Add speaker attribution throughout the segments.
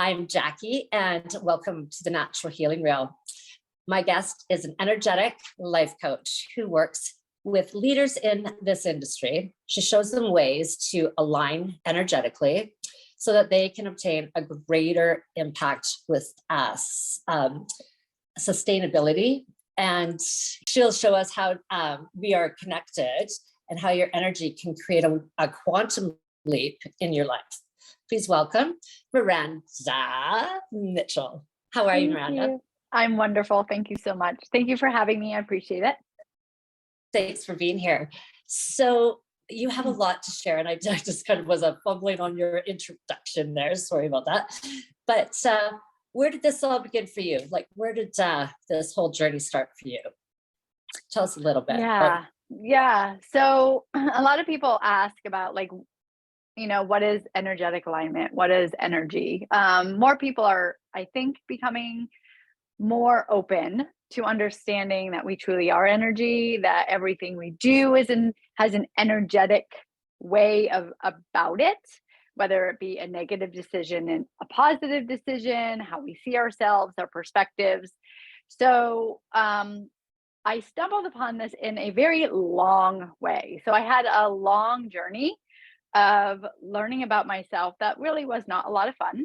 Speaker 1: I'm Jackie, and welcome to the Natural Healing Rail. My guest is an energetic life coach who works with leaders in this industry. She shows them ways to align energetically so that they can obtain a greater impact with us, sustainability. And she'll show us how we are connected and how your energy can create a quantum leap in your life. Please welcome Miranda Mitchell. How are you, Miranda?
Speaker 2: You. I'm wonderful. Thank you so much. Thank you for having me. I appreciate it.
Speaker 1: Thanks for being here. So you have a lot to share, and I just kind of was fumbling on your introduction there. Sorry about that. But where did this all begin for you? Like, where did this whole journey start for you? Tell us a little bit.
Speaker 2: Yeah. So a lot of people ask about, like, what is energetic alignment? What is energy? More people are, I think, becoming more open to understanding that we truly are energy, that everything we do has an energetic way about it, whether it be a negative decision and a positive decision, how we see ourselves, our perspectives. So I stumbled upon this in a very long way. So I had a long journey of learning about myself that really was not a lot of fun.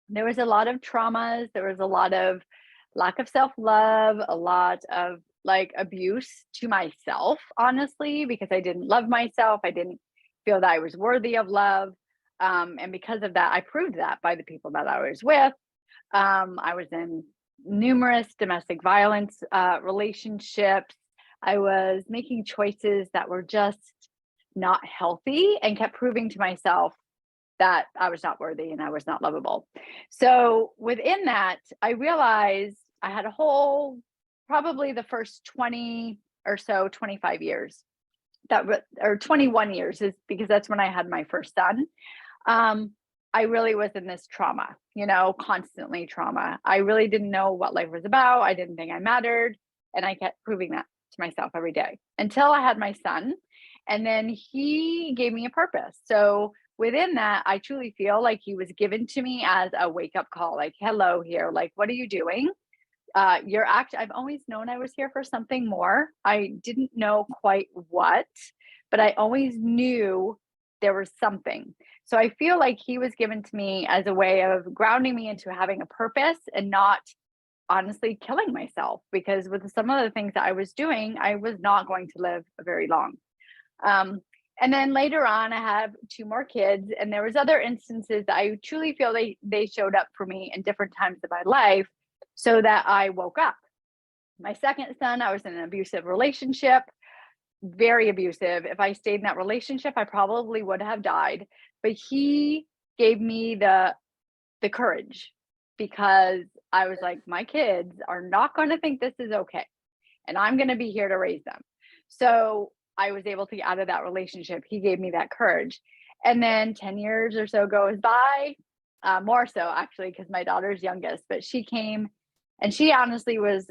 Speaker 2: There was a lot of traumas. There was a lot of lack of self-love, a lot of abuse to myself, honestly, because I didn't love myself. I didn't feel that I was worthy of love. And because of that, I proved that by the people that I was with. I was in numerous domestic violence relationships. I was making choices that were just not healthy and kept proving to myself that I was not worthy and I was not lovable. So within that, I realized I had probably the first 20 or so, 25 years, or 21 years, is because that's when I had my first son. I really was in this trauma, constantly trauma. I really didn't know what life was about. I didn't think I mattered. And I kept proving that to myself every day until I had my son. And then he gave me a purpose. So within that, I truly feel like he was given to me as a wake-up call, like, hello here, like, what are you doing? I've always known I was here for something more. I didn't know quite what, but I always knew there was something. So I feel like he was given to me as a way of grounding me into having a purpose and not honestly killing myself, because with some of the things that I was doing, I was not going to live very long. And then later on, I have 2 more kids, and there was other instances that I truly feel they showed up for me in different times of my life so that I woke up. My second son, I was in an abusive relationship, very abusive. If I stayed in that relationship, I probably would have died, but he gave me the courage, because I was like, my kids are not going to think this is okay, and I'm going to be here to raise them. So I was able to get out of that relationship. He gave me that courage. And then 10 years or so goes by, more so actually, because my daughter's youngest, but she came and she honestly was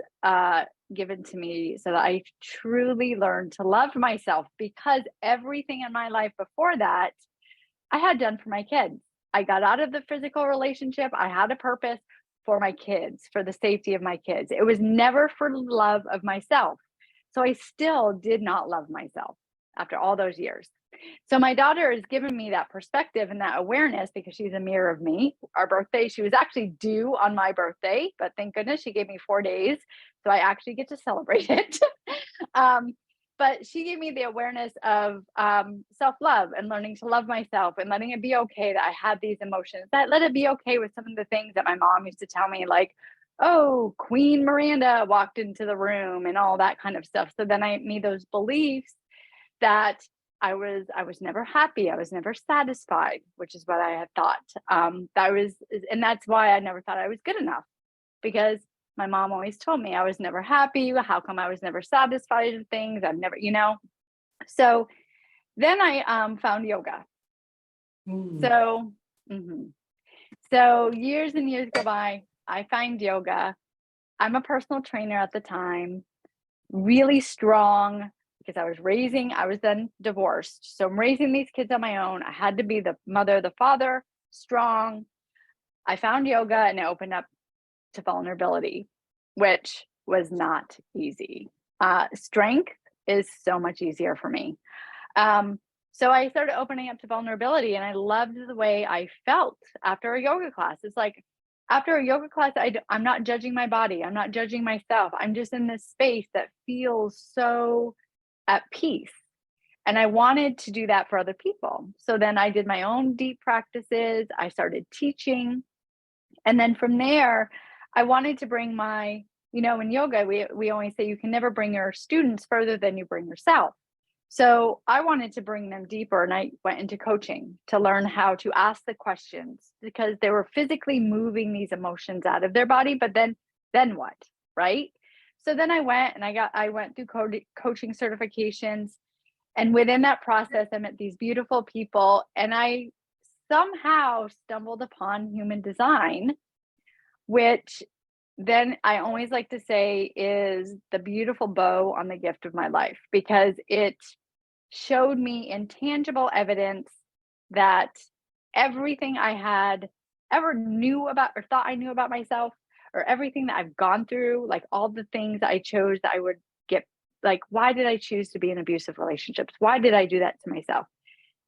Speaker 2: given to me so that I truly learned to love myself, because everything in my life before that I had done for my kids. I got out of the physical relationship. I had a purpose for my kids, for the safety of my kids. It was never for love of myself. So I still did not love myself after all those years. So my daughter has given me that perspective and that awareness, because she's a mirror of me. Our birthday, she was actually due on my birthday, but thank goodness she gave me 4 days. So I actually get to celebrate it. But she gave me the awareness of self-love and learning to love myself and letting it be okay that I had these emotions, that let it be okay with some of the things that my mom used to tell me, like, oh, Queen Miranda walked into the room and all that kind of stuff. So then I made those beliefs that I was never happy. I was never satisfied, which is what I had thought. And that's why I never thought I was good enough, because my mom always told me I was never happy. How come I was never satisfied with things? I've never, So then I found yoga. So years and years go by. I find yoga. I'm a personal trainer at the time, really strong, because I was then divorced. So I'm raising these kids on my own. I had to be the mother, the father, strong. I found yoga and it opened up to vulnerability, which was not easy. Strength is so much easier for me. So I started opening up to vulnerability, and I loved the way I felt after a yoga class. It's like after a yoga class, I'm not judging my body. I'm not judging myself. I'm just in this space that feels so at peace. And I wanted to do that for other people. So then I did my own deep practices. I started teaching. And then from there, I wanted to bring my, in yoga, we always say you can never bring your students further than you bring yourself. So I wanted to bring them deeper, and I went into coaching to learn how to ask the questions, because they were physically moving these emotions out of their body, but then what, right? So then I went through coaching certifications, and within that process, I met these beautiful people, and I somehow stumbled upon human design, which then I always like to say is the beautiful bow on the gift of my life, because it showed me intangible evidence that everything I had ever knew about or thought I knew about myself, or everything that I've gone through, like all the things I chose that I would get, like, why did I choose to be in abusive relationships? Why did I do that to myself?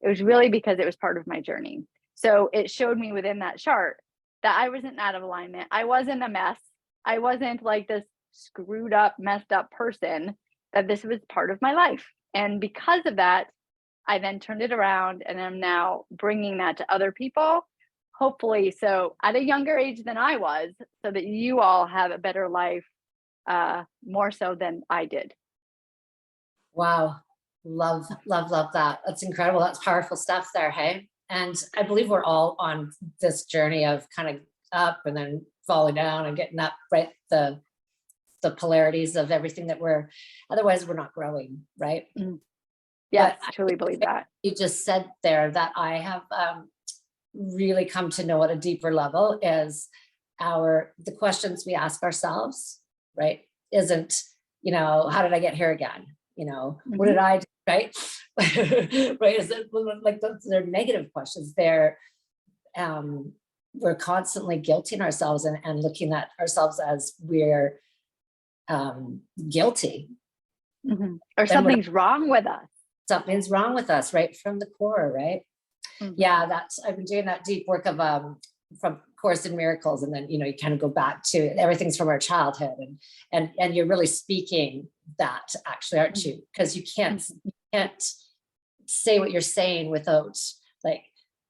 Speaker 2: It was really because it was part of my journey. So it showed me within that chart that I wasn't out of alignment. I wasn't a mess. I wasn't like this screwed up, messed up person, that this was part of my life. And because of that, I then turned it around, and I'm now bringing that to other people, hopefully. So at a younger age than I was, so that you all have a better life, more so than I did.
Speaker 1: Wow. Love, love, love that. That's incredible. That's powerful stuff there. Hey. And I believe we're all on this journey of kind of up and then falling down and getting up, right? The polarities of everything that otherwise we're not growing, right?
Speaker 2: Yes,
Speaker 1: But
Speaker 2: I truly believe that.
Speaker 1: You just said there that I have really come to know at a deeper level is the questions we ask ourselves, right? Isn't, how did I get here again? What did I do, right? Right? Is it like they're negative questions? We're constantly guilting ourselves and looking at ourselves as we're guilty.
Speaker 2: Or something's wrong with us.
Speaker 1: Something's wrong with us, right? From the core, right? Yeah, I've been doing that deep work of from Course in Miracles, and then you kind of go back to everything's from our childhood, and you're really speaking that, actually, aren't you? Because you can't say what you're saying without, like,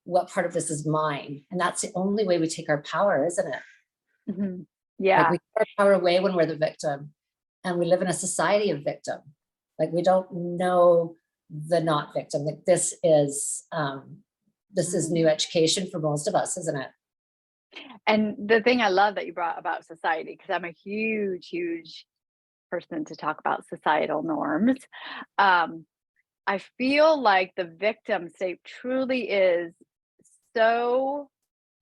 Speaker 1: what part of this is mine, and that's the only way we take our power, isn't it?
Speaker 2: Yeah,
Speaker 1: like, we take our power away when we're the victim, and we live in a society of victim. Like, we don't know the not victim. Like, this is new education for most of us, isn't it?
Speaker 2: and the thing I love that you brought about society, because I'm a huge person to talk about societal norms. I feel like the victim state truly is so,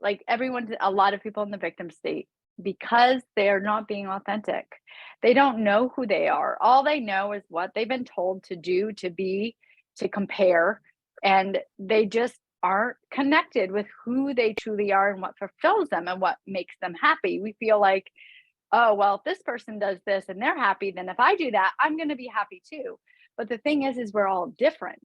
Speaker 2: like, a lot of people in the victim state, because they're not being authentic. They don't know who they are. All they know is what they've been told to do, to be, to compare, and they just aren't connected with who they truly are and what fulfills them and what makes them happy. We feel like, oh, well, if this person does this and they're happy, then if I do that, I'm going to be happy too. But the thing is we're all different.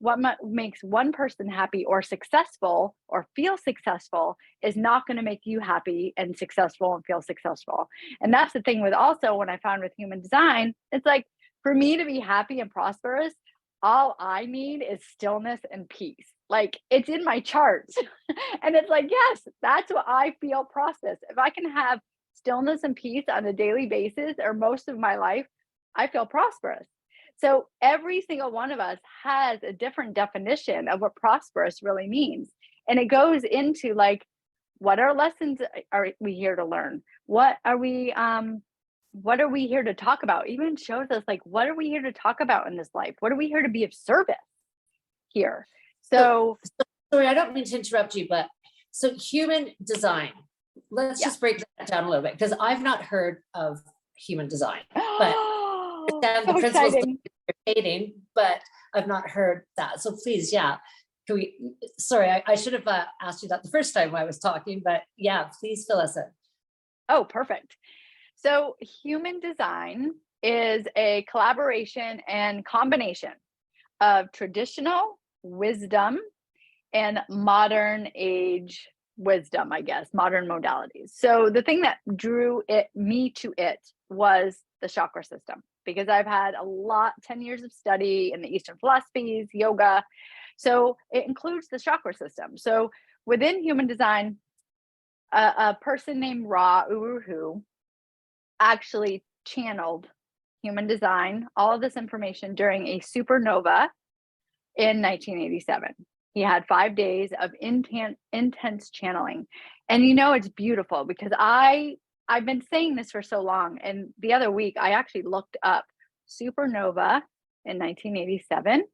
Speaker 2: What makes one person happy or successful or feel successful is not going to make you happy and successful and feel successful. And that's the thing with, also, when I found with human design, it's like, for me to be happy and prosperous, all I need is stillness and peace. Like, it's in my charts. And it's like, yes, that's what I feel process. If I can have stillness and peace on a daily basis or most of my life, I feel prosperous. So every single one of us has a different definition of what prosperous really means. And it goes into, like, what are lessons are we here to learn? What are we here to talk about? Even shows us, like, what are we here to talk about in this life? What are we here to be of service here? So
Speaker 1: sorry, I don't mean to interrupt you, but so human design, let's just break that down a little bit, because I've not heard of human design, but the
Speaker 2: so
Speaker 1: principles
Speaker 2: exciting.
Speaker 1: you're stating, but I've not heard that. So please, sorry, I should have asked you that the first time I was talking, but yeah, please fill us in.
Speaker 2: Oh, perfect. So human design is a collaboration and combination of traditional wisdom and modern age wisdom, I guess, modern modalities. So the thing that drew me to it was the chakra system, because I've had 10 years of study in the Eastern philosophies, yoga. So it includes the chakra system. So within human design, a person named Ra Uru actually channeled human design, all of this information during a supernova in 1987. He had 5 days of intense channeling. And it's beautiful because I've been saying this for so long. And the other week, I actually looked up supernova in 1987.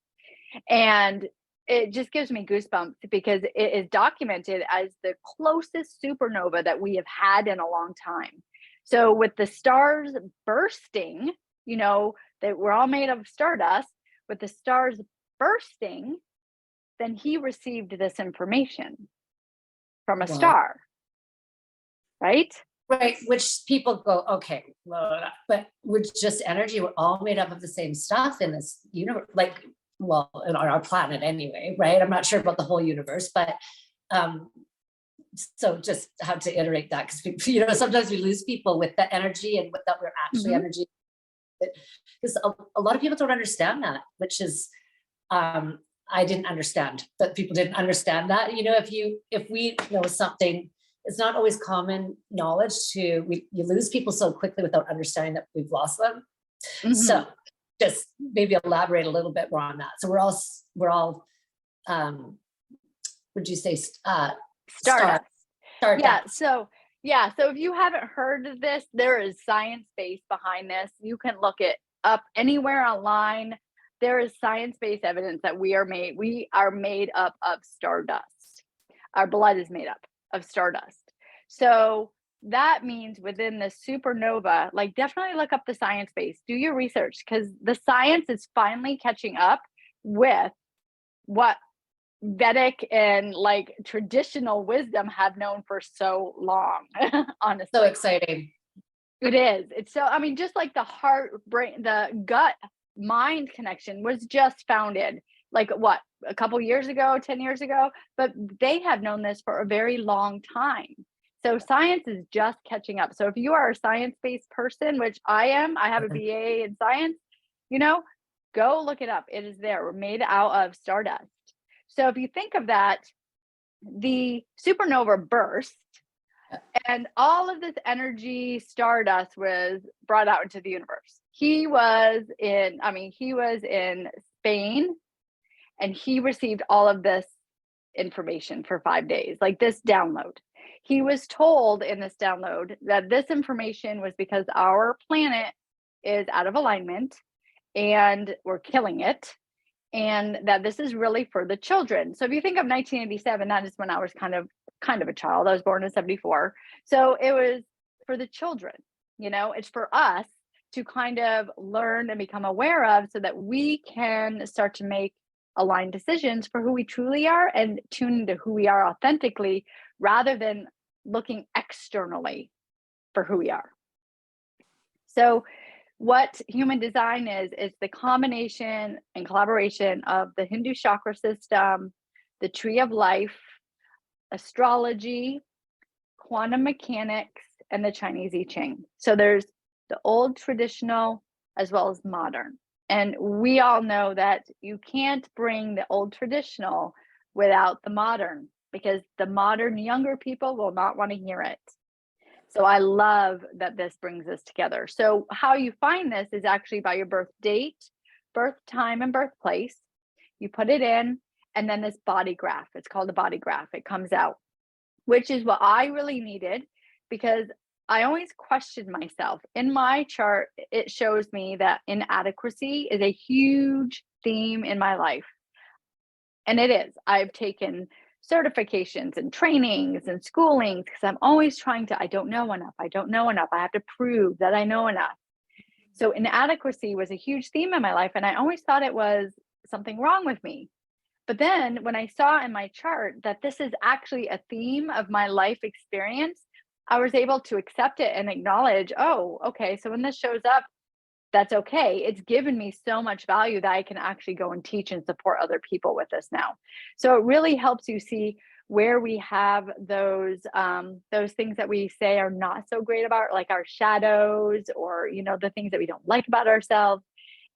Speaker 2: And it just gives me goosebumps because it is documented as the closest supernova that we have had in a long time. So with the stars bursting, that we're all made of stardust, with the stars bursting, then he received this information from a star, right?
Speaker 1: Right, which people go, okay, but we're just energy. We're all made up of the same stuff in this universe, on our planet anyway, right? I'm not sure about the whole universe, but so just have to iterate that because sometimes we lose people with the energy and that we're actually energy, because a lot of people don't understand that, which is I didn't understand that people didn't understand that. If we know something, it's not always common knowledge you lose people so quickly without understanding that we've lost them. So just maybe elaborate a little bit more on that. So we're all would you say
Speaker 2: Stardust.
Speaker 1: Stardust.
Speaker 2: So if you haven't heard of this, there is science-based behind this. You can look it up anywhere online. There is science-based evidence that we are made up of stardust. Our blood is made up of stardust. So that means within the supernova, definitely look up the science base, do your research, because the science is finally catching up with what Vedic and traditional wisdom have known for so long. Honestly,
Speaker 1: so exciting.
Speaker 2: It is. It's so, just like the heart, brain, the gut mind connection was just founded a couple years ago, 10 years ago, but they have known this for a very long time. So science is just catching up. So if you are a science-based person, which I am, I have a BA in science, go look it up. It is there. We're made out of stardust. So if you think of that, the supernova burst and all of this energy, stardust, was brought out into the universe. He was in Spain, and he received all of this information for 5 days, this download. He was told in this download that this information was because our planet is out of alignment and we're killing it, and that this is really for the children. So if you think of 1987, that is when I was kind of a child. I was born in 74. So it was for the children, it's for us to kind of learn and become aware of, so that we can start to make aligned decisions for who we truly are and tune into who we are authentically, rather than looking externally for who we are. So what human design is the combination and collaboration of the Hindu chakra system, the tree of life, astrology, quantum mechanics, and the Chinese I Ching. So there's the old traditional as well as modern. And we all know that you can't bring the old traditional without the modern, because the modern younger people will not want to hear it. So I love that this brings us together. So how you find this is actually by your birth date, birth time, and birthplace. You put it in, and then this body graph. It's called a body graph. It comes out, which is what I really needed, because I always questioned myself. In my chart, it shows me that inadequacy is a huge theme in my life. And it is. I've taken certifications and trainings and schoolings because I'm always I don't know enough. I have to prove that I know enough. So inadequacy was a huge theme in my life. And I always thought it was something wrong with me. But then when I saw in my chart that this is actually a theme of my life experience, I was able to accept it and acknowledge, oh, okay, so when this shows up, that's okay. It's given me so much value that I can actually go and teach and support other people with this now. So it really helps you see where we have those things that we say are not so great about, like our shadows, or the things that we don't like about ourselves.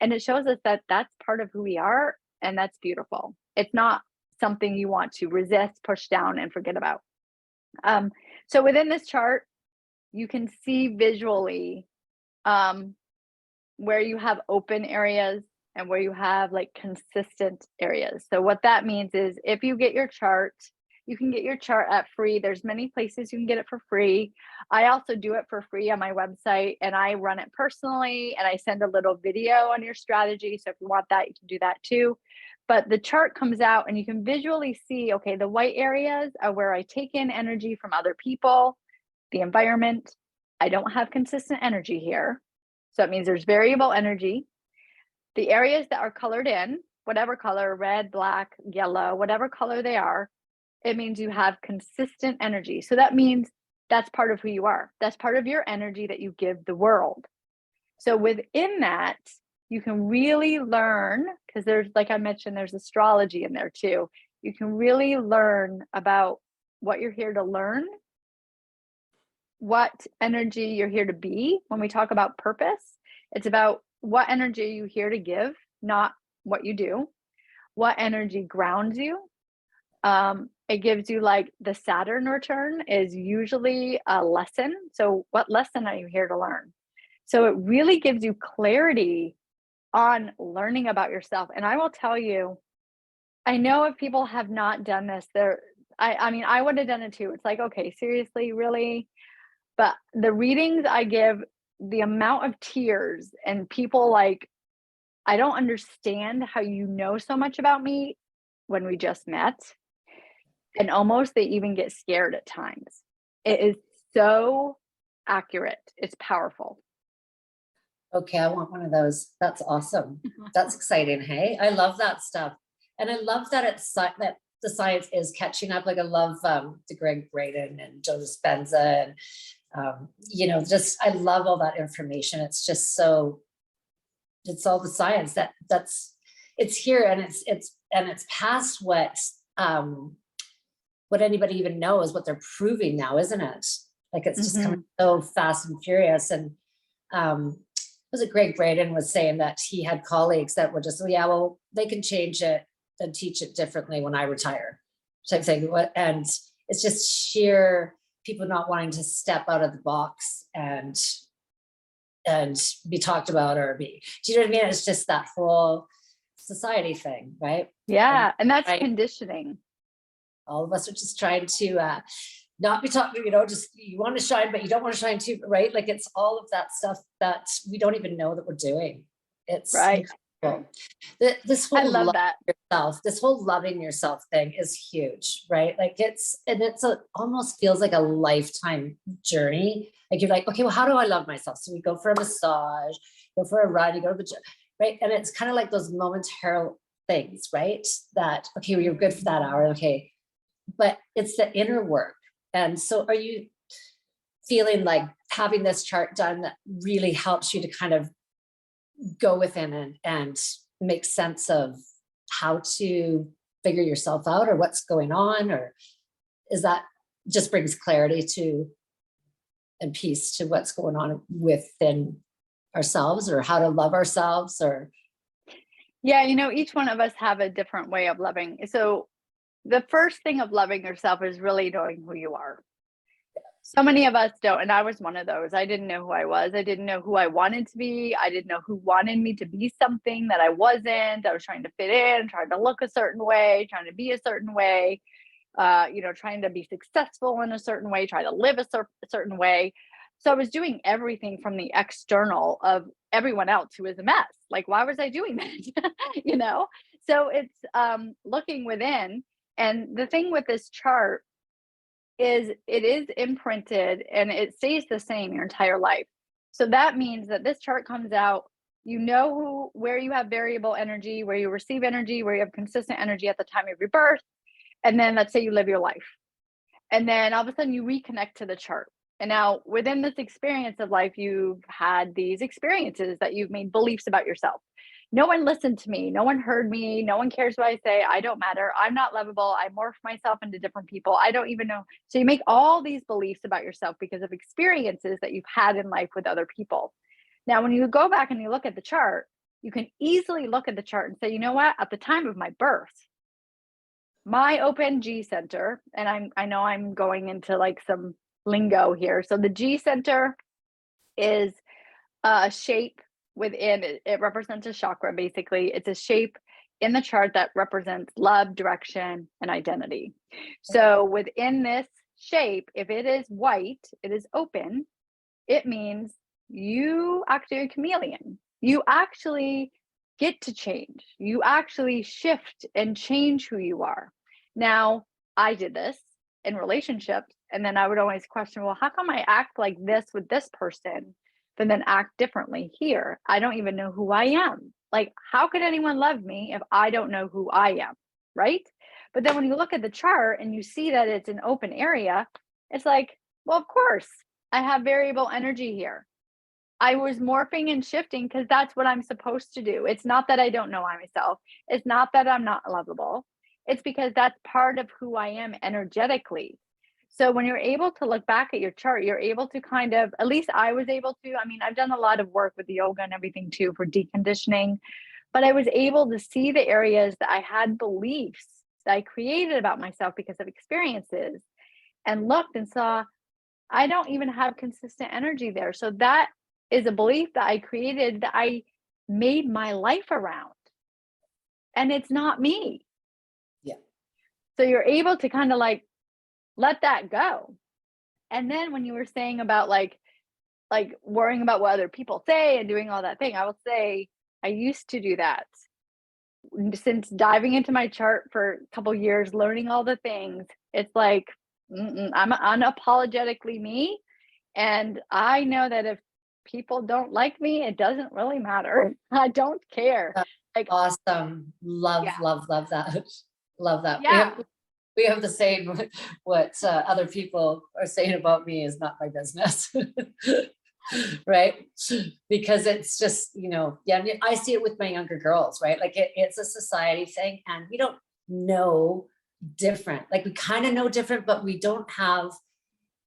Speaker 2: And it shows us that that's part of who we are, and that's beautiful. It's not something you want to resist, push down, and forget about. Um, so within this chart, you can see visually um, where you have open areas and where you have like consistent areas. So what that means is if you get your chart, you can get your chart at free. There's many places you can get it for free. I also do it for free on my website, and I run it personally, and I send a little video on your strategy. So if you want that, you can do that too. But the chart comes out and you can visually see, okay, the white areas are where I take in energy from other people, the environment. I don't have consistent energy here. So it means there's variable energy. The areas that are colored in, whatever color, red, black, yellow, whatever color they are, it means you have consistent energy. So that means that's part of who you are. That's part of your energy that you give the world. So within that, you can really learn, because there's, like I mentioned, there's astrology in there too. You can really learn about what you're here to learn, what energy you're here to be. When we talk about purpose, it's about what energy are you here to give, not what you do. What energy grounds you. It gives you, like, the Saturn return is usually a lesson. So what lesson are you here to learn? So it really gives you clarity on learning about yourself. And I will tell you, I know if people have not done this, I mean, I would have done it too. It's like, okay, seriously, really? But the readings I give, the amount of tears and people like, I don't understand how you know so much about me when we just met. And almost they even get scared at times. It is so accurate. It's powerful.
Speaker 1: Okay, I want one of those. That's awesome. That's exciting. Hey, I love that stuff. And I love that that the science is catching up. Like I love the Greg Braden and Joe Dispenza, and just I love all that information. It's just so, it's all the science it's here, and it's past what anybody even knows, what they're proving now, isn't it? Like it's just coming so fast and furious. And was it Greg Braden was saying that he had colleagues that were just, oh yeah, well, they can change it and teach it differently when I retire, type thing. And it's just sheer people not wanting to step out of the box and be talked about, or be, do you know what I mean? It's just that whole society thing, right?
Speaker 2: Yeah. And that's conditioning.
Speaker 1: All of us are just trying to not be talking, just you want to shine, but you don't want to shine too, right? Like it's all of that stuff that we don't even know that we're doing. It's
Speaker 2: right.
Speaker 1: Incredible. This whole
Speaker 2: I love that.
Speaker 1: this whole loving yourself thing is huge, right? Like almost feels like a lifetime journey. Like you're like, okay, well, how do I love myself? So we go for a massage, go for a run, you go to the gym, right? And it's kind of like those momentary things, right? That, okay, well, you're good for that hour. Okay. But it's the inner work. And so are you feeling like having this chart done that really helps you to kind of go within and make sense of how to figure yourself out, or what's going on? Or is that just brings clarity to and peace to what's going on within ourselves, or how to love ourselves? Or
Speaker 2: yeah, each one of us have a different way of loving. So the first thing of loving yourself is really knowing who you are. So many of us don't, and I was one of those. I didn't know who I was. I didn't know who I wanted to be. I didn't know who wanted me to be something that I wasn't. I was trying to fit in, trying to look a certain way, trying to be a certain way, trying to be successful in a certain way, trying to live a certain way. So I was doing everything from the external of everyone else who was a mess. Like, why was I doing that? So it's looking within. And the thing with this chart is it is imprinted and it stays the same your entire life. So that means that this chart comes out you know where you have variable energy, where you receive energy, where you have consistent energy at the time of your birth. And then let's say you live your life. And then all of a sudden you reconnect to the chart. And now within this experience of life, you've had these experiences that you've made beliefs about yourself. No one listened to me. No one heard me. No one cares what I say. I don't matter. I'm not lovable. I morph myself into different people. I don't even know. So you make all these beliefs about yourself because of experiences that you've had in life with other people. Now, when you go back and you look at the chart, you can easily look at the chart and say, you know what? At the time of my birth, my open G center, and I know I'm going into like some lingo here. So the G center is a shape within it represents a chakra. Basically, it's a shape in the chart that represents love, direction, and identity. So within this shape, if it is white, it is open, it means you actually are a chameleon. You actually get to change. You actually shift and change who you are. Now, I did this in relationships, and then I would always question, well, how come I act like this with this person, but then act differently here? I don't even know who I am. Like, how could anyone love me if I don't know who I am? Right? But then when you look at the chart and you see that it's an open area, it's like, well, of course, I have variable energy here. I was morphing and shifting because that's what I'm supposed to do. It's not that I don't know myself. It's not that I'm not lovable. It's because that's part of who I am energetically. So when you're able to look back at your chart, you're able to kind of, at least I was able to, I mean, I've done a lot of work with the yoga and everything too for deconditioning, but I was able to see the areas that I had beliefs that I created about myself because of experiences, and looked and saw, I don't even have consistent energy there. So that is a belief that I created that I made my life around. And it's not me.
Speaker 1: Yeah.
Speaker 2: So you're able to kind of like let that go. And then when you were saying about like worrying about what other people say and doing all that thing, I will say I used to do that. Since diving into my chart for a couple years, learning all the things, it's like I'm unapologetically me. And I know that if people don't like me, it doesn't really matter. I don't care.
Speaker 1: That's
Speaker 2: Like,
Speaker 1: awesome. Love,
Speaker 2: yeah,
Speaker 1: love, love that. Love that.
Speaker 2: yeah,
Speaker 1: We have the same, what other people are saying about me is not my business. Right? Because it's just, yeah, I mean, I see it with my younger girls, right? Like it's a society thing, and we don't know different. Like we kind of know different, but we don't have,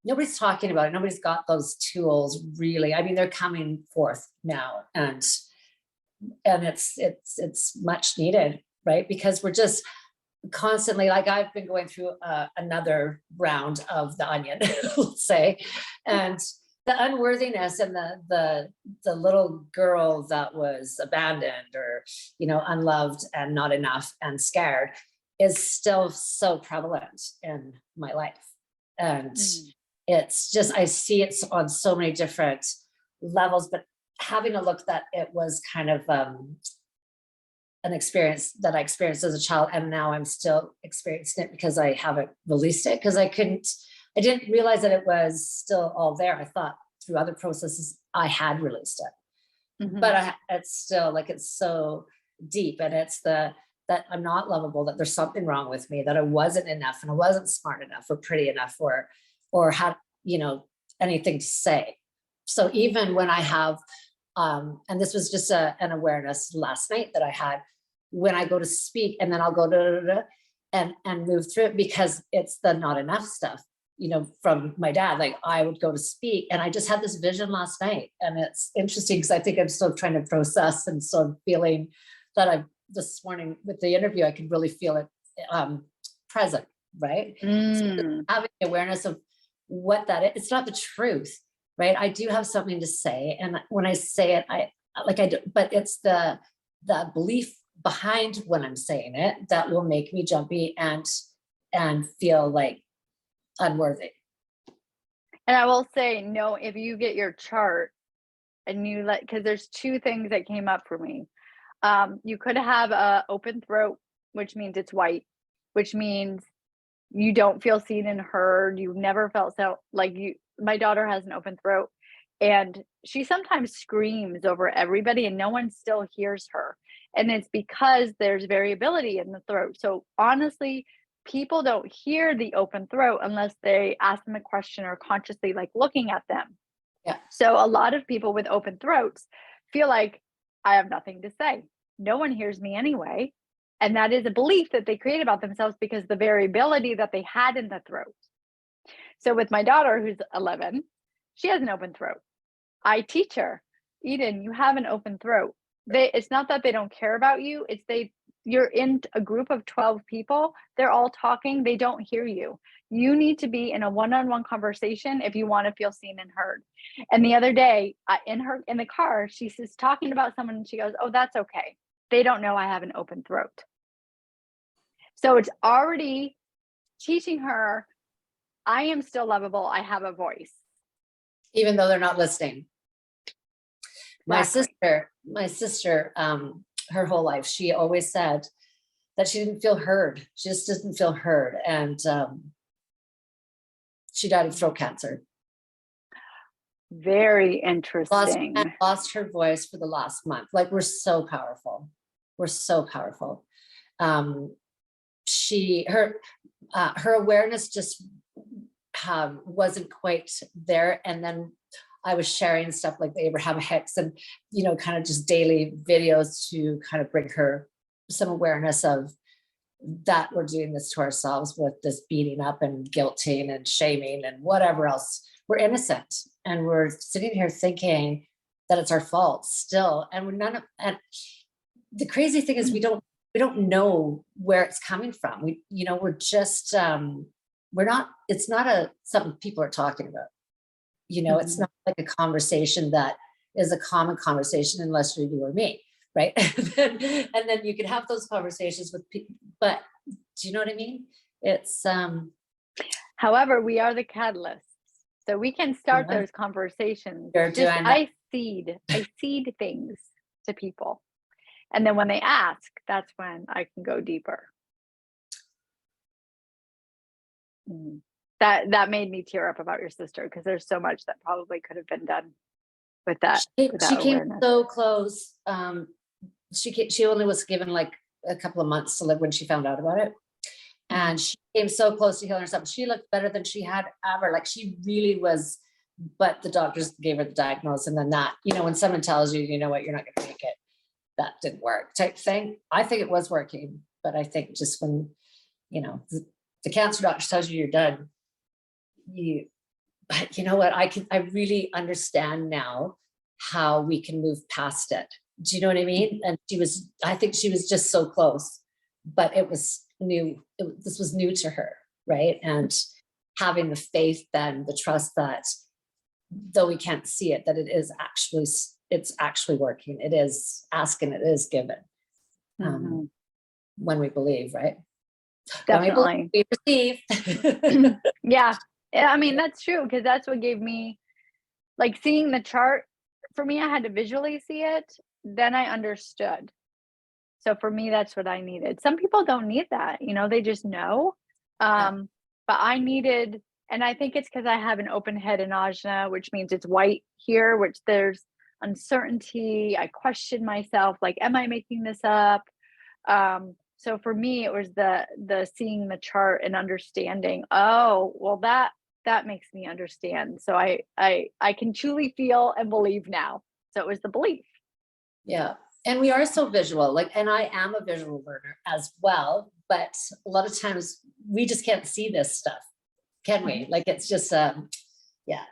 Speaker 1: nobody's talking about it. Nobody's got those tools really. I mean, they're coming forth now, and it's much needed, right? Because we're just constantly, like I've been going through another round of the onion, let's say, and the unworthiness and the little girl that was abandoned or unloved and not enough and scared is still so prevalent in my life. And it's just, I see it on so many different levels, but having a look that it was kind of an experience that I experienced as a child, and now I'm still experiencing it because I haven't released it, because I didn't realize that it was still all there. I thought through other processes I had released it, but it's still like, it's so deep, and it's that I'm not lovable, that there's something wrong with me, that I wasn't enough, and I wasn't smart enough or pretty enough or had anything to say. So even when I have and this was just an awareness last night that I had, when I go to speak and then I'll go and move through it, because it's the not enough stuff, from my dad. Like I would go to speak and I just had this vision last night, and it's interesting because I think I'm still trying to process, and so I'm feeling that this morning with the interview, I could really feel it present, right? So having awareness of what that is, it's not the truth, right? I do have something to say, and when I say it, I do, but it's the belief behind when I'm saying it that will make me jumpy and feel like unworthy.
Speaker 2: And I will say, no, if you get your chart and because there's two things that came up for me. You could have a open throat, which means it's white, which means you don't feel seen and heard. You've never felt so like my daughter has an open throat, And she sometimes screams over everybody and no one still hears her. And it's because there's variability in the throat. So honestly, people don't hear the open throat unless they ask them a question or consciously like looking at them.
Speaker 1: Yeah.
Speaker 2: So a lot of people with open throats feel like I have nothing to say. No one hears me anyway. And that is a belief that they create about themselves because the variability that they had in the throat. So with my daughter, who's 11, she has an open throat. I teach her, Eden, you have an open throat. It's not that they don't care about you. You're in a group of 12 people. They're all talking. They don't hear you. You need to be in a one-on-one conversation if you want to feel seen and heard. And the other day in the car, she's just talking about someone and she goes, oh, that's okay. They don't know I have an open throat. So it's already teaching her, I am still lovable. I have a voice.
Speaker 1: Even though they're not listening.
Speaker 2: Exactly.
Speaker 1: My sister, her whole life, she always said that she didn't feel heard. She just didn't feel heard. And she died of throat cancer.
Speaker 2: Very interesting.
Speaker 1: Lost her voice for the last month. Like, we're so powerful. We're so powerful. Her awareness just wasn't quite there. And then I was sharing stuff like the Abraham Hicks and, kind of just daily videos to kind of bring her some awareness of that we're doing this to ourselves with this beating up and guilting and shaming and whatever else. We're innocent and we're sitting here thinking that it's our fault still. And and the crazy thing is we don't know where it's coming from. We're just, it's not something people are talking about. It's not like a conversation that is a common conversation unless you're you or me, right? and then you can have those conversations with people, but do you know what I mean? It's
Speaker 2: however, we are the catalysts. So we can start those conversations. I seed things to people. And then when they ask, that's when I can go deeper. That made me tear up about your sister because there's so much that probably could have been done with that.
Speaker 1: She came so close. She only was given like a couple of months to live when she found out about it. And she came so close to healing herself. She looked better than she had ever. Like, she really was, but the doctors gave her the diagnosis. And then that, when someone tells you, you know what, you're not going to make it, that didn't work type thing. I think it was working, but I think just when, the cancer doctor tells you you're done, but you know what, I really understand now how we can move past it. Do you know what I mean? And I think she was just so close, but it was new. This was new to her. Right. And having the faith, then the trust that though we can't see it, that it's actually working. It is asking, it is given. When we believe, right?
Speaker 2: Definitely.
Speaker 1: We receive.
Speaker 2: Yeah. I mean, that's true, because that's what gave me, like, seeing the chart. For me, I had to visually see it. Then I understood. So for me, that's what I needed. Some people don't need that, they just know. But I needed, and I think it's because I have an open head in ajna, which means it's white here, which there's uncertainty. I question myself, like, am I making this up? So for me, it was the seeing the chart and understanding, oh, well, that makes me understand. So I can truly feel and believe now. So it was the belief.
Speaker 1: Yeah. And we are so visual, and I am a visual learner as well, but a lot of times we just can't see this stuff, can we? Like, it's just, yeah.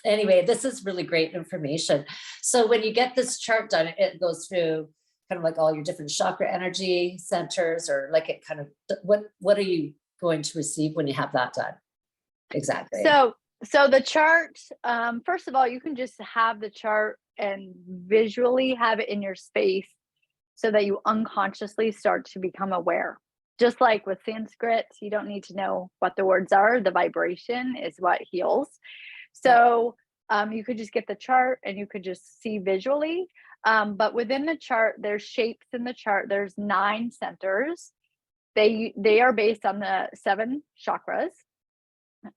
Speaker 1: Anyway, this is really great information. So when you get this chart done, it goes through kind of like all your different chakra energy centers, or like it kind of, what are you going to receive when you have that done? Exactly.
Speaker 2: So the chart, first of all, you can just have the chart and visually have it in your space so that you unconsciously start to become aware. Just like with Sanskrit, you don't need to know what the words are. The vibration is what heals. So you could just get the chart and you could just see visually. But within the chart, there's shapes in the chart. There's 9 centers. They are based on the 7 chakras.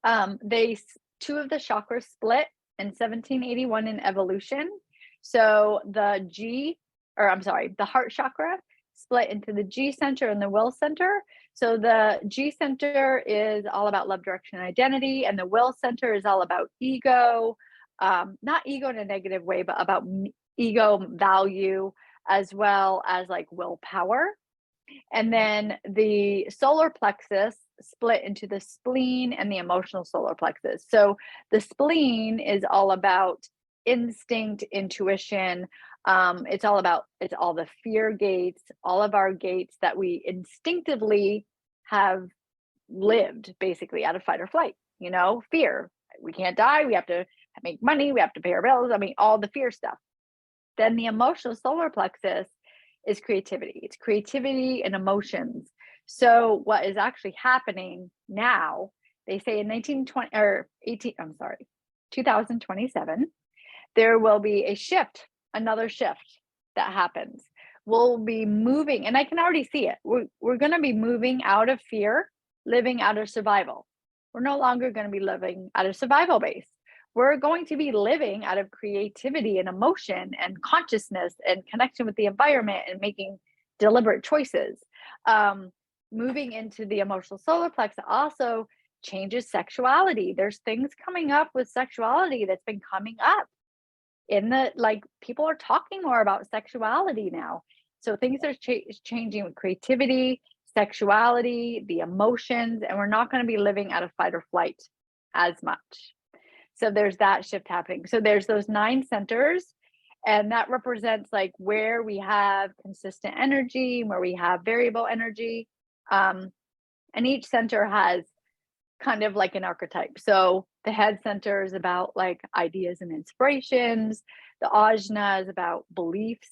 Speaker 2: 2 of the chakras split in 1781 in evolution. So the heart chakra split into the G center and the will center. So the G center is all about love, direction, and identity, and the will center is all about ego, not ego in a negative way, but about ego, value, as well as like willpower. And then the solar plexus split into the spleen and the emotional solar plexus. So the spleen is all about instinct, intuition. It's all the fear gates, all of our gates that we instinctively have lived basically out of fight or flight, fear. We can't die. We have to make money. We have to pay our bills. I mean, all the fear stuff. Then the emotional solar plexus is creativity. It's creativity and emotions. So what is actually happening now, they say in 2027, there will be a shift, another shift that happens. We'll be moving, and I can already see it. We're going to be moving out of fear, living out of survival. We're no longer going to be living out of survival base. We're going to be living out of creativity and emotion and consciousness and connection with the environment and making deliberate choices. Moving into the emotional solar plexus also changes sexuality. There's things coming up with sexuality that's been coming up people are talking more about sexuality now. So things are changing with creativity, sexuality, the emotions, and we're not going to be living out of fight or flight as much. So there's that shift happening. So there's those 9 centers, and that represents like where we have consistent energy, where we have variable energy. And each center has kind of like an archetype. So the head center is about like ideas and inspirations. The ajna is about beliefs.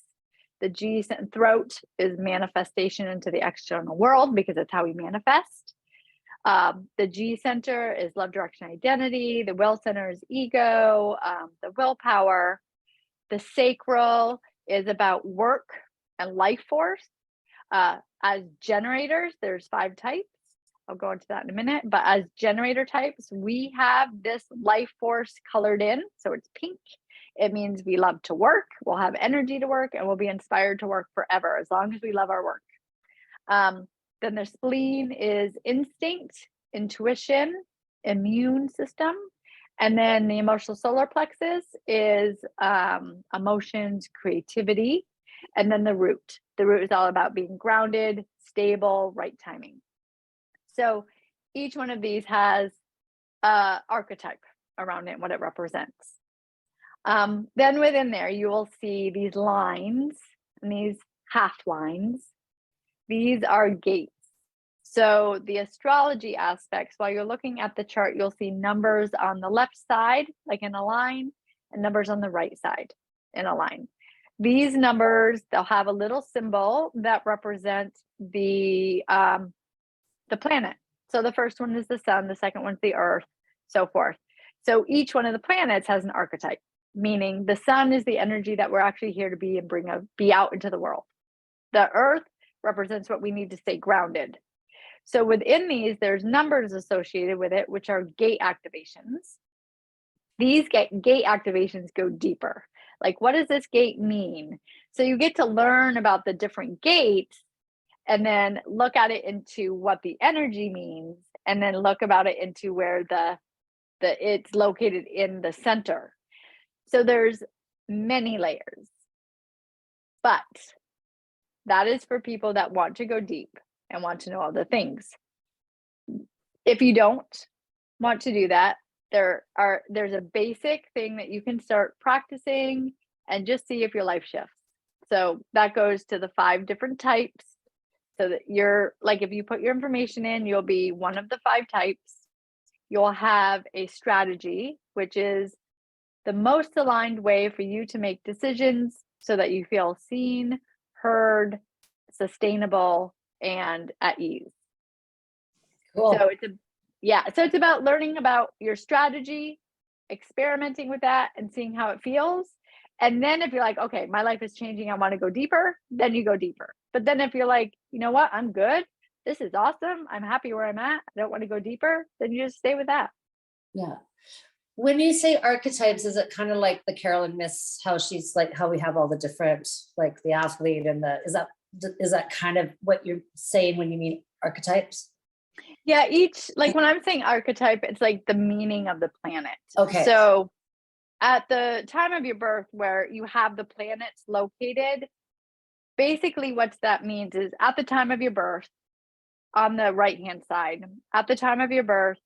Speaker 2: The G throat is manifestation into the external world because it's how we manifest. The G center is love, direction, identity. The will center is ego, the willpower. The sacral is about work and life force. As generators, there's 5 types. I'll go into that in a minute. But as generator types, we have this life force colored in. So it's pink. It means we love to work. We'll have energy to work, and we'll be inspired to work forever as long as we love our work. Then the spleen is instinct, intuition, immune system. And then the emotional solar plexus is emotions, creativity. And then the root. The root is all about being grounded, stable, right timing. So each one of these has an archetype around it, what it represents. Then within there, you will see these lines and these half lines. These are gates. So the astrology aspects, while you're looking at the chart, you'll see numbers on the left side, like in a line, and numbers on the right side in a line. These numbers, they'll have a little symbol that represents the planet. So the first one is the sun, the second one's the earth, so forth. So each one of the planets has an archetype, meaning the sun is the energy that we're actually here to be and be out into the world. The earth represents what we need to stay grounded. So within these, there's numbers associated with it, which are gate activations. These gate activations go deeper. Like, what does this gate mean? So you get to learn about the different gates and then look at it into what the energy means, and then look about it into where it's located in the center. So there's many layers, but that is for people that want to go deep and want to know all the things. If you don't want to do that, there's a basic thing that you can start practicing and just see if your life shifts. So that goes to the 5 different types. So that you're like, if you put your information in, you'll be one of the 5 types. You'll have a strategy, which is the most aligned way for you to make decisions so that you feel seen, heard, sustainable, and at ease.
Speaker 1: Cool.
Speaker 2: So it's about learning about your strategy, experimenting with that and seeing how it feels. And then if you're like, okay, my life is changing, I want to go deeper, then you go deeper. But then if you're like, you know what, I'm good, this is awesome, I'm happy where I'm at, I don't want to go deeper, then you just stay with that.
Speaker 1: Yeah. When you say archetypes, is it kind of like the Carolyn Miss, how she's like, how we have all the different, like the athlete and is that kind of what you're saying when you mean archetypes?
Speaker 2: Yeah, like when I'm saying archetype, it's like the meaning of the planet.
Speaker 1: Okay.
Speaker 2: So at the time of your birth where you have the planets located, basically what that means is at the time of your birth, on the right hand side, at the time of your birth,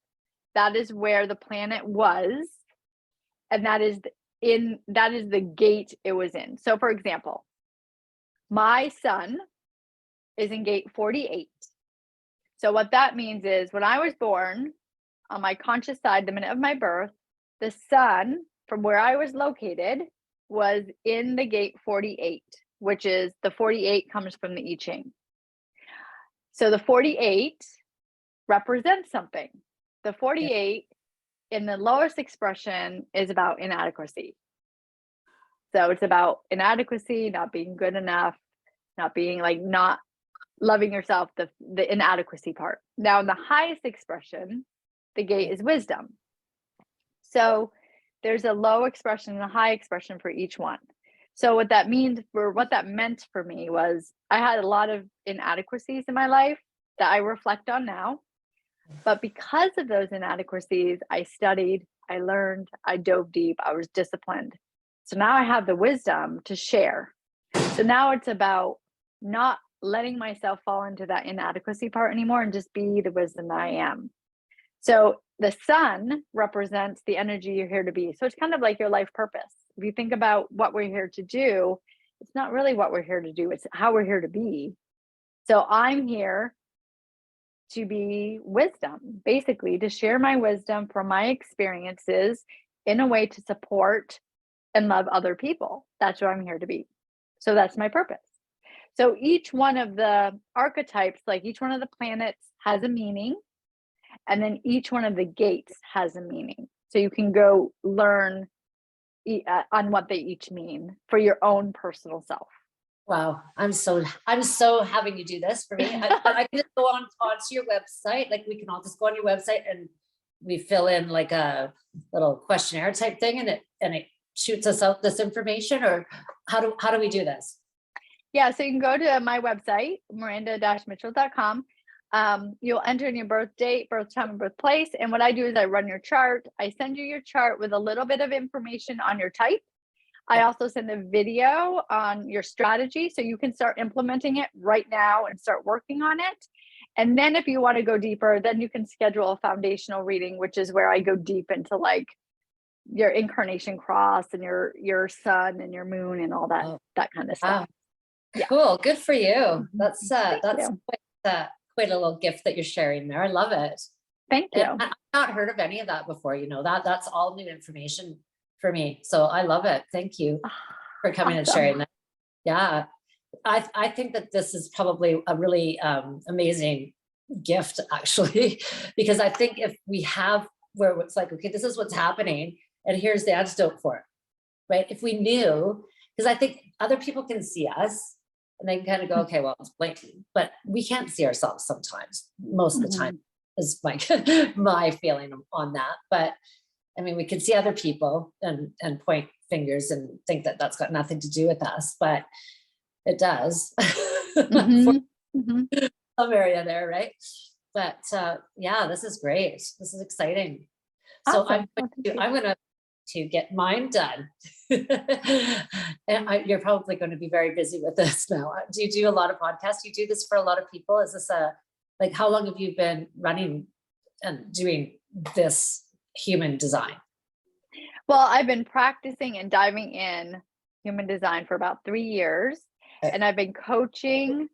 Speaker 2: that is where the planet was, and that is the gate it was in. So for example, my sun is in gate 48. So what that means is when I was born, on my conscious side, the minute of my birth, the sun from where I was located was in the gate 48, which is the 48 comes from the I Ching. So the 48 represents something. The 48 in the lowest expression is about inadequacy. So it's about inadequacy, not being good enough, not being like, not loving yourself, the inadequacy part. Now in the highest expression, the gate is wisdom. So there's a low expression and a high expression for each one. So what that meant for me was I had a lot of inadequacies in my life that I reflect on now. But because of those inadequacies, I studied, I learned, I dove deep, I was disciplined. So now I have the wisdom to share. So now it's about not letting myself fall into that inadequacy part anymore and just be the wisdom that I am. So the sun represents the energy you're here to be. So it's kind of like your life purpose. If you think about what we're here to do, it's not really what we're here to do, it's how we're here to be. So I'm here to be wisdom, basically to share my wisdom from my experiences in a way to support and love other people. That's what I'm here to be. So that's my purpose. So each one of the archetypes, like each one of the planets has a meaning, and then each one of the gates has a meaning. So you can go learn on what they each mean for your own personal self.
Speaker 1: Wow, I'm so having you do this for me. I can just go onto your website. Like we can all just go on your website and we fill in like a little questionnaire type thing, and it shoots us out this information. Or how do we do this?
Speaker 2: Yeah, so you can go to my website, miranda-mitchell.com. You'll enter in your birth date, birth time, and birthplace. And what I do is I run your chart. I send you your chart with a little bit of information on your type. I also send a video on your strategy so you can start implementing it right now and start working on it. And then if you want to go deeper, then you can schedule a foundational reading, which is where I go deep into like your incarnation cross and your sun and your moon and all that kind of stuff.
Speaker 1: Wow. Yeah. Cool. Good for you. That's
Speaker 2: you.
Speaker 1: quite a little gift that you're sharing there. I love it.
Speaker 2: Thank you.
Speaker 1: And I've not heard of any of that before. That's all new information for me. So I love it. Thank you for coming and sharing that. Yeah. I think that this is probably a really amazing gift actually, because I think if we have where it's like, okay, this is what's happening and here's the antidote for it, right? If we knew, because I think other people can see us and they can kind of go, okay, well, it's blatant, but we can't see ourselves sometimes, most of the time is my feeling on that. But I mean, we can see other people and point fingers and think that that's got nothing to do with us, but it does. Some area there, right? But yeah, this is great. This is exciting.
Speaker 2: Awesome.
Speaker 1: So I'm going to get mine done. And you're probably going to be very busy with this now. Do you do a lot of podcasts? You do this for a lot of people? Is this like, how long have you been running and doing this human design?
Speaker 2: Well, I've been practicing and diving in human design for about 3 years. And I've been coaching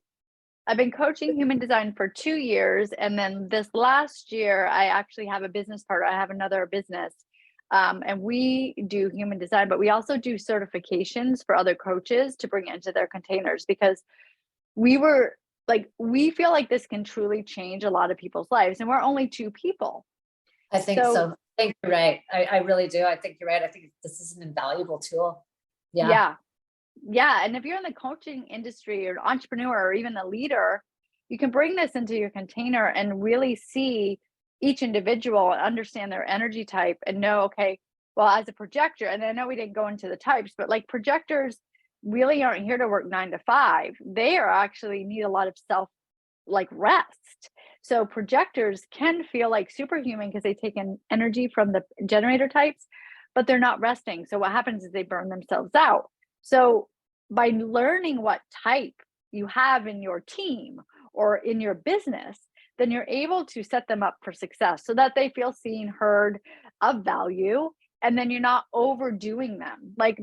Speaker 2: human design for 2 years. And then this last year, I actually have a business partner. I have another business. And we do human design, but we also do certifications for other coaches to bring into their containers, because we feel like this can truly change a lot of people's lives. And we're only 2 people.
Speaker 1: I think so. I think you're right. I really do. I think you're right. I think this is an invaluable tool. Yeah.
Speaker 2: And if you're in the coaching industry or an entrepreneur or even a leader, you can bring this into your container and really see each individual and understand their energy type and know, okay, Well, as a projector, and I know we didn't go into the types, but like projectors really aren't here to work 9 to 5. They are actually need a lot of self like rest. So projectors can feel like superhuman because they take in energy from the generator types, but they're not resting. So what happens is they burn themselves out. So by learning what type you have in your team or in your business, then you're able to set them up for success so that they feel seen, heard, of value, and then you're not overdoing them. Like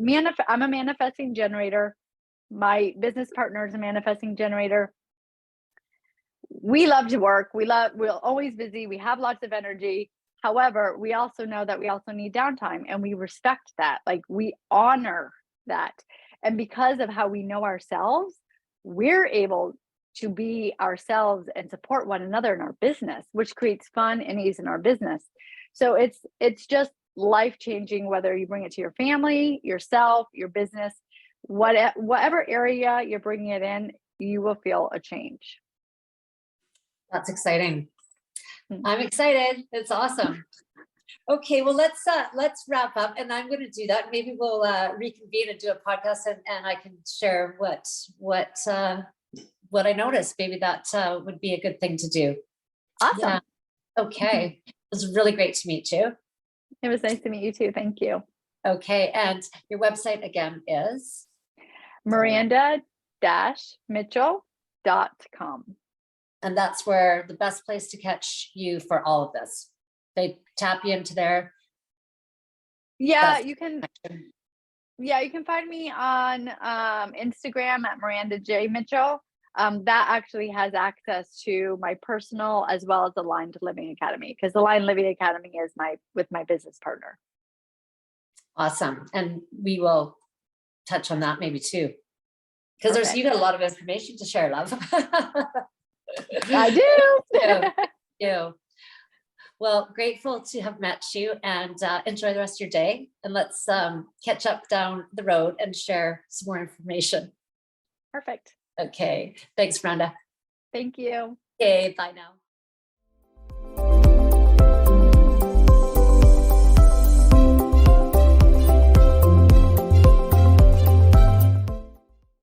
Speaker 2: I'm a manifesting generator. My business partner is a manifesting generator. We love to work. We're always busy. We have lots of energy. However, we also know that we also need downtime, and we respect that. Like we honor that. And because of how we know ourselves, we're able to be ourselves and support one another in our business, which creates fun and ease in our business. So it's just life changing, whether you bring it to your family, yourself, your business, whatever area you're bringing it in, you will feel a change.
Speaker 1: That's exciting. I'm excited. It's awesome. Okay, well, let's wrap up, and I'm going to do that. Maybe we'll reconvene and do a podcast, and I can share what I noticed. Maybe that would be a good thing to do.
Speaker 2: Awesome.
Speaker 1: Okay, it was really great to meet you.
Speaker 2: It was nice to meet you too. Thank you.
Speaker 1: Okay, and your website again is?
Speaker 2: Miranda-Mitchell.com.
Speaker 1: And that's where the best place to catch you for all of this. They tap you into there.
Speaker 2: Yeah, you can. Yeah, you can find me on Instagram at Miranda J Mitchell. That actually has access to my personal as well as Aligned Living Academy, because the Aligned Living Academy is with my business partner.
Speaker 1: Awesome, and we will touch on that maybe too, because you got a lot of information to share, love.
Speaker 2: I do.
Speaker 1: Yeah. Well, grateful to have met you, and enjoy the rest of your day. And let's catch up down the road and share some more information.
Speaker 2: Perfect.
Speaker 1: Okay. Thanks, Miranda.
Speaker 2: Thank you.
Speaker 1: Okay. Bye now.